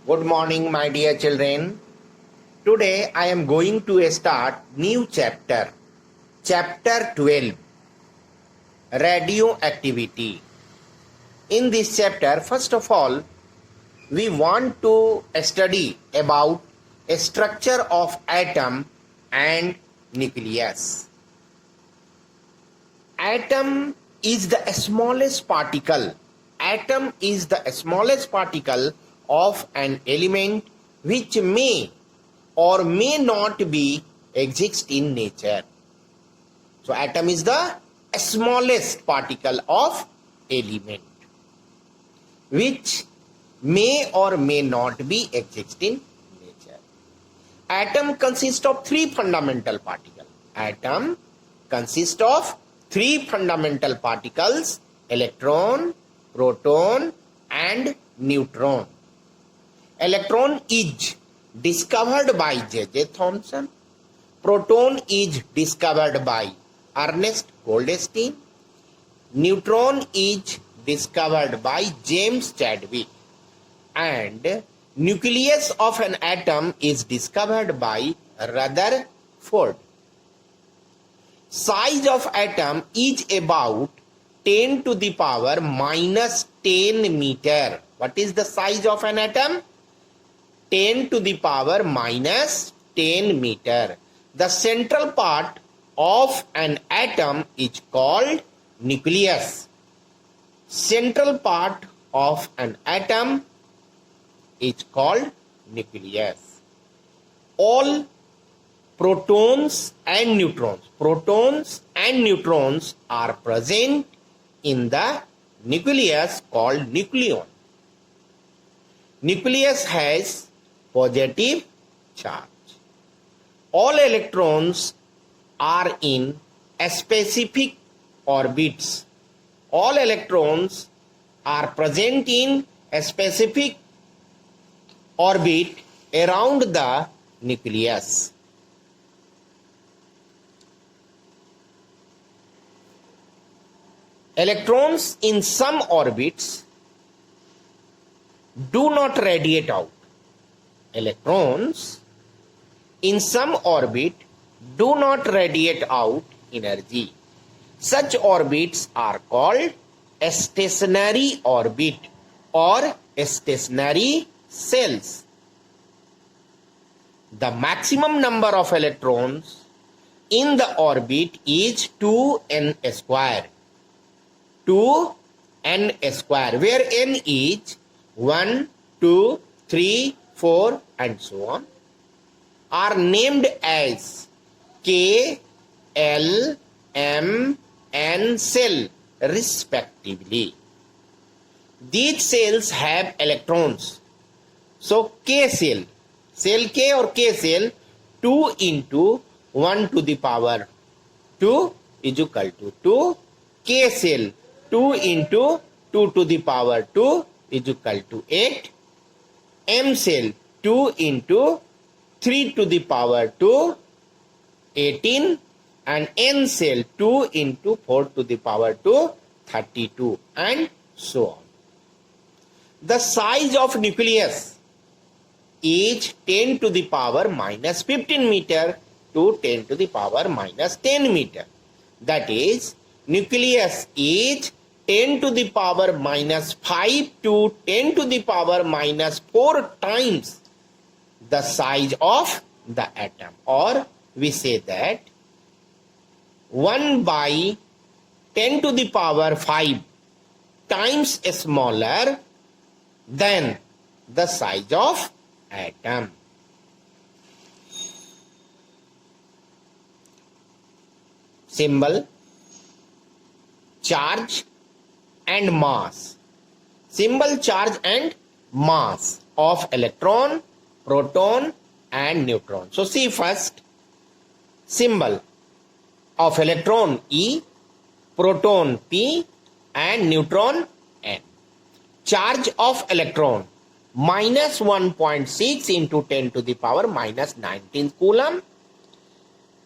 Good morning, my dear children. Today I am going to start new chapter, chapter 12, radioactivity. In this chapter, first of all, we want to study about a structure of atom and nucleus. Atom is the smallest particle. Atom is the smallest particle of an element which may or may not be exist in nature. So atom is the smallest particle of element which may or may not be exist in nature. Atom consists of three fundamental particles. Atom consists of three fundamental particles: electron, proton and neutron. Electron is discovered by J.J. Thomson. Proton is discovered by Ernest Goldstein. Neutron is discovered by James Chadwick. And nucleus of an atom is discovered by Rutherford. Size of atom is about 10 to the power minus 10 meter. What is the size of an atom? 10 to the power minus 10 meter. The central part of an atom is called nucleus. Central part of an atom is called nucleus. All protons and neutrons are present in the nucleus called nucleon. Nucleus has positive charge. All electrons are in specific orbits. All electrons are present in a specific orbit around the nucleus. Electrons in some orbits do not radiate out. Electrons in some orbit do not radiate out energy. Such orbits are called a stationary orbit or stationary cells. The maximum number of electrons in the orbit is 2n square. 2n square, where n is 1, 2, 3, 4 and so on, are named as K, L, M, N cell respectively. These cells have electrons. So K cell, cell K or K cell, 2 into 1 to the power 2 is equal to 2. K cell, 2 into 2 to the power 2 is equal to 8. M cell, 2 into 3 to the power 2, 18. And N cell, 2 into 4 to the power 2, 32 and so on. The size of nucleus is 10 to the power minus 15 meter to 10 to the power minus 10 meter. That is, nucleus is 10 to the power minus 5 to 10 to the power minus 4 times the size of the atom. Or we say that 1 by 10 to the power 5 times smaller than the size of atom. Symbol: charge and mass. Symbol: charge and mass of electron, proton and neutron. So see first, symbol of electron E, proton P and neutron N. Charge of electron minus 1.6 into 10 to the power minus 19 coulomb.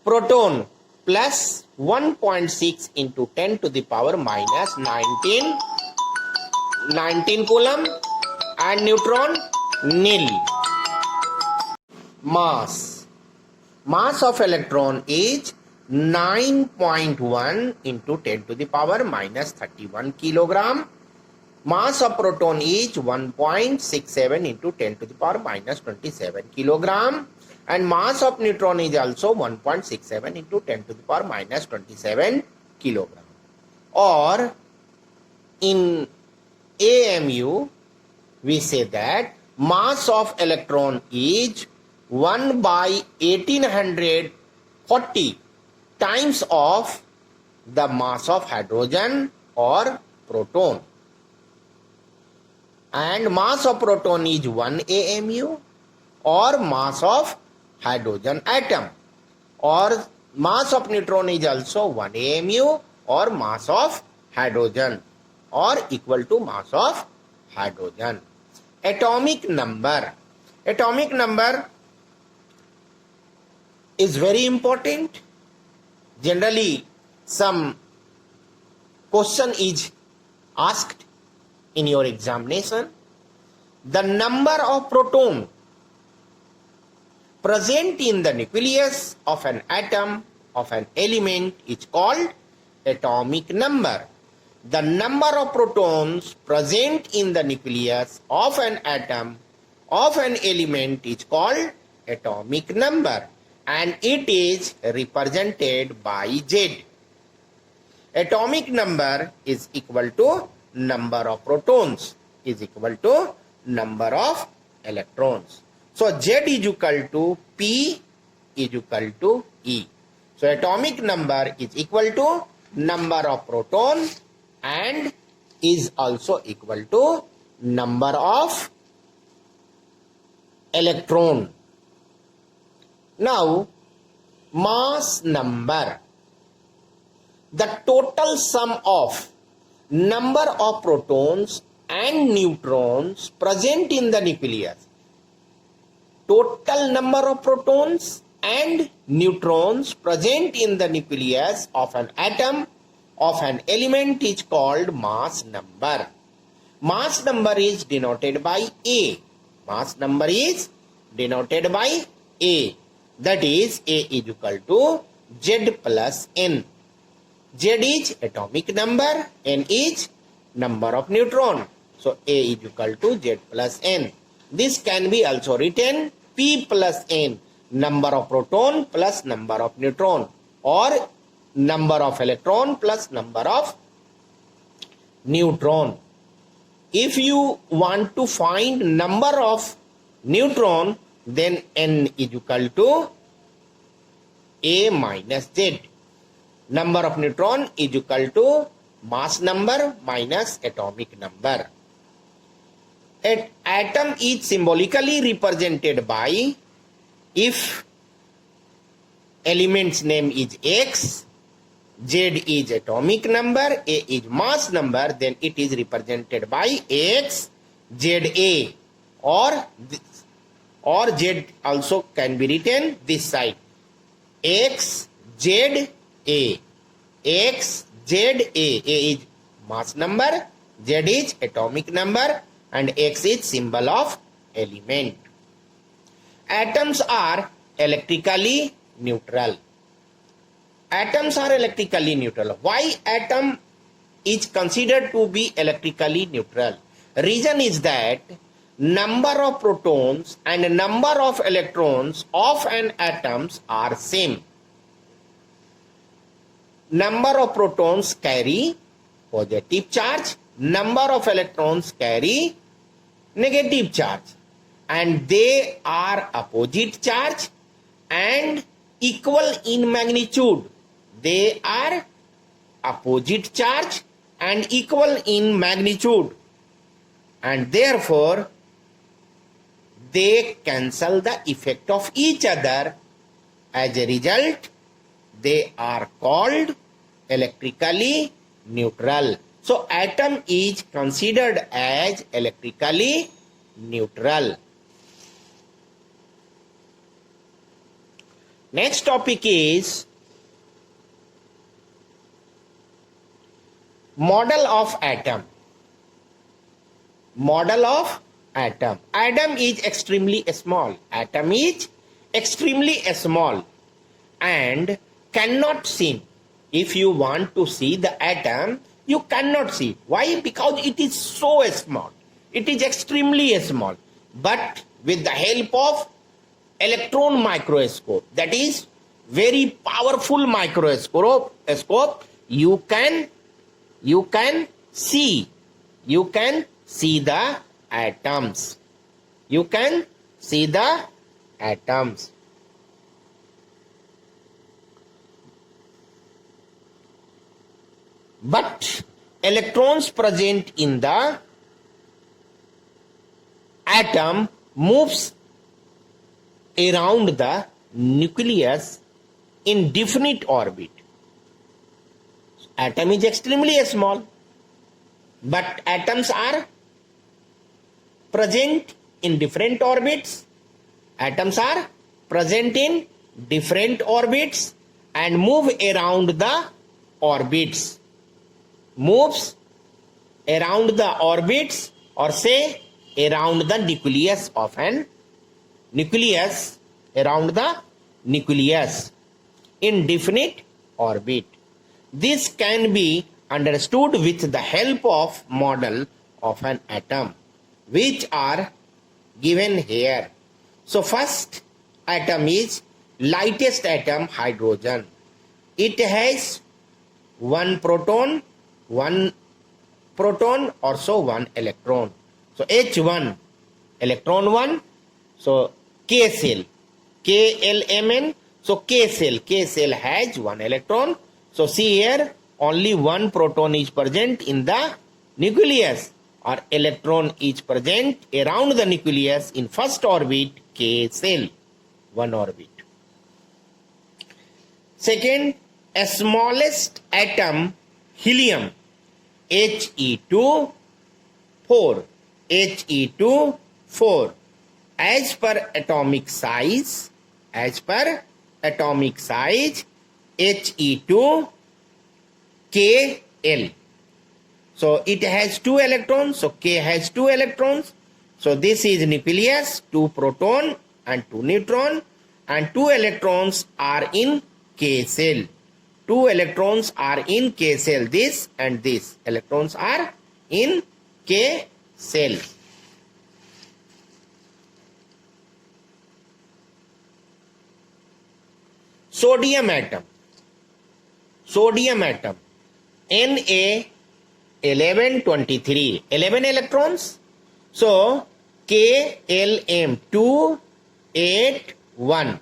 Proton plus 1.6 into 10 to the power minus 19 coulomb. And neutron nil. Mass of electron is 9.1 into 10 to the power minus 31 kilogram. Mass of proton is 1.67 into 10 to the power minus 27 kilogram. And mass of neutron is also 1.67 into 10 to the power minus 27 kilogram. Or in AMU, we say that mass of electron is 1 by 1840 times of the mass of hydrogen or proton. And mass of proton is 1 AMU, or mass of hydrogen atom, or mass of neutron is also 1 AMU, or mass of hydrogen, or equal to mass of hydrogen. Atomic number. Atomic number is very important. Generally, some question is asked in your examination. The number of proton present in the nucleus of an atom of an element is called atomic number. The number of protons present in the nucleus of an atom of an element is called atomic number, and it is represented by Z. Atomic number is equal to number of protons is equal to number of electrons. So Z is equal to P is equal to E. So atomic number is equal to number of proton and is also equal to number of electron. Now, mass number. The total sum of number of protons and neutrons present in the nucleus. Total number of protons and neutrons present in the nucleus of an atom of an element is called mass number. Mass number is denoted by A. Mass number is denoted by A. That is, A is equal to Z plus N. Z is atomic number, N is number of neutron. So A is equal to Z plus N. This can be also written P plus N, number of proton plus number of neutron, or number of electron plus number of neutron. If you want to find number of neutron, then N is equal to A minus Z. Number of neutron is equal to mass number minus atomic number. An atom is symbolically represented by, if element's name is X, Z is atomic number, A is mass number, then it is represented by X, ZA, or Z also can be written this side. X, Z, A. X, Z, A. A is mass number, Z is atomic number, and X is symbol of element. Atoms are electrically neutral. Atoms are electrically neutral. Why atom is considered to be electrically neutral? Reason is that number of protons and number of electrons of an atoms are same. Number of protons carry positive charge, number of electrons carry negative charge, and they are opposite charge and equal in magnitude. They are opposite charge and equal in magnitude, and therefore they cancel the effect of each other. As a result, they are called electrically neutral. So atom is considered as electrically neutral. Next topic is model of atom. Model of atom. Atom is extremely small. Atom is extremely small and cannot seen. If you want to see the atom, you cannot see. Why? Because it is so small. It is extremely small. But with the help of electron microscope, that is very powerful microscope, you can see the atoms. You can see the atoms. But electrons present in the atom moves around the nucleus in definite orbit. Atom is extremely small, but atoms are present in different orbits. Atoms are present in different orbits and move around the orbits. Moves around the orbits, or say around the nucleus of an nucleus, around the nucleus in definite orbit. This can be understood with the help of model of an atom, which are given here. So first atom is lightest atom, hydrogen. It has one proton, also one electron. So H1, electron 1. So K cell, KLMN. So K cell has one electron. So see here, only one proton is present in the nucleus, or electron is present around the nucleus in first orbit, K cell, one orbit. Second, smallest atom, helium, He2 4. He2 4. As per atomic size, He2 KL. So it has 2 electrons. So K has 2 electrons. So this is nucleus, 2 proton and 2 neutron, and 2 electrons are in K cell. 2 electrons are in K cell. This and this electrons are in K cell. Sodium atom. Na1123. 11 electrons. So KLM 281.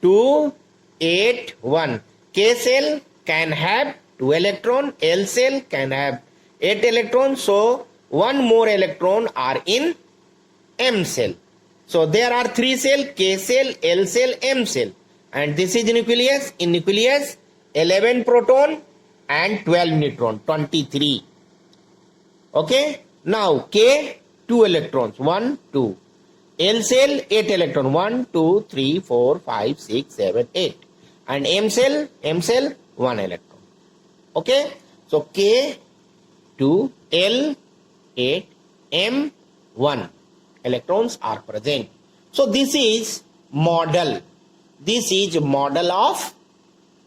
281. K cell can have 2 electrons. L cell can have 8 electrons. So one more electron are in M cell. So there are 3 cells, K cell, L cell, M cell. And this is nucleus. In nucleus, 11 proton and 12 neutron, 23. Okay. Now K, 2 electrons, 1, 2. L cell, 8 electron, 1, 2, 3, 4, 5, 6, 7, 8. And M cell, 1 electron. Okay. So K, 2, L, 8, M, 1 electrons are present. So this is model. This is model of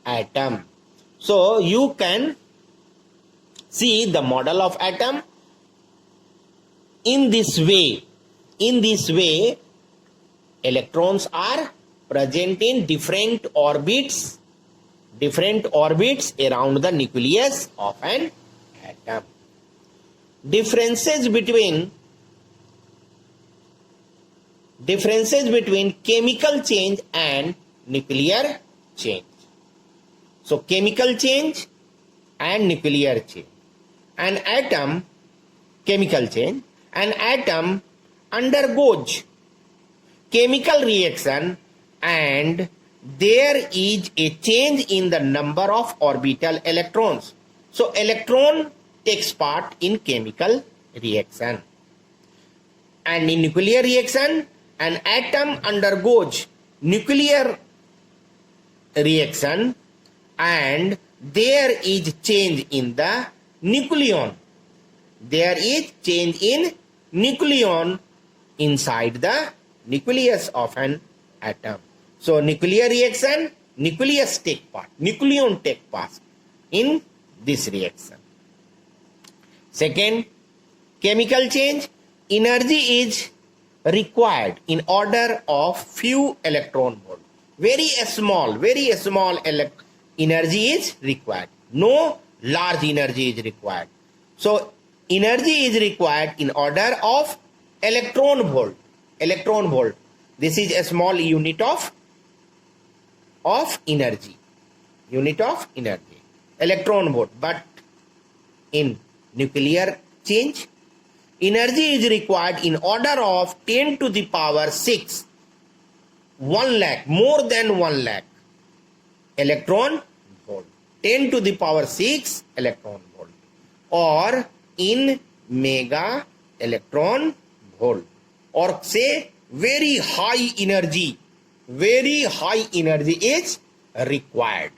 atom. So you can see the model of atom in this way. In this way, electrons are present in different orbits around the nucleus of an atom. Differences between chemical change and nuclear change. So chemical change and nuclear change. An atom, chemical change, an atom undergoes chemical reaction and there is a change in the number of orbital electrons. So electron takes part in chemical reaction. And in nuclear reaction, an atom undergoes nuclear reaction and there is change in the nucleon. There is change in nucleon inside the nucleus of an atom. So nuclear reaction, nucleus take part, nucleon take part in this reaction. Second, chemical change, energy is required in order of few electron volt. Very small energy is required. No large energy is required. So energy is required in order of electron volt. Electron volt. This is a small unit of energy. Unit of energy. Electron volt. But in nuclear change, energy is required in order of 10 to the power 6, 1 lakh, more than 1 lakh electron volt, 10 to the power 6 electron volt, or in mega electron volt, or say very high energy is required.